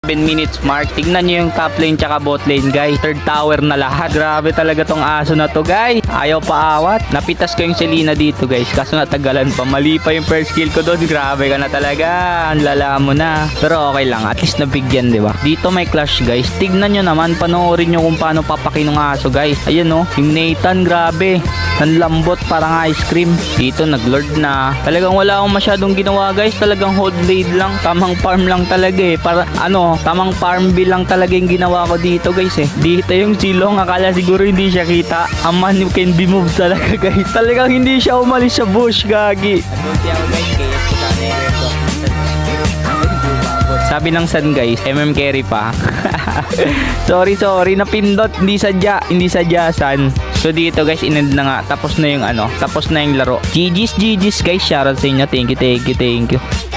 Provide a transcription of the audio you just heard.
7 minutes mark. Tignan nyo yung top lane tsaka bot lane, guys. Third tower na lahat. Grabe talaga tong aso na to, guys. Ayaw paawat. Napitas ko yung Selena dito, guys. Kaso natagalan pa. Mali pa yung first kill ko doon. Grabe ka na talaga. Ang lala mo na. Pero okay lang. At least nabigyan, di ba? Dito may clash, guys. Tignan nyo naman. Panoorin nyo kung paano papakin ng aso, guys. Ayan, oh. Yung Nathan, grabe. Ang lambot, parang ice cream. Dito, nag-lord na. Talagang wala akong masyadong ginawa, guys. Talagang hold blade lang. Tamang farm lang talaga eh. Para, tamang farm bill lang talaga yung ginawa ko dito, guys eh. Dito yung silong. Akala siguro hindi siya kita. A man who can be moved talaga, guys. Talagang hindi siya umalis sa bush, gagi. Sabi ng San, guys, carry pa. sorry, napindot, hindi sadya San. So dito, guys, inend na nga. Tapos na yung tapos na yung laro. GG's guys, shoutout sa inyo. Thank you.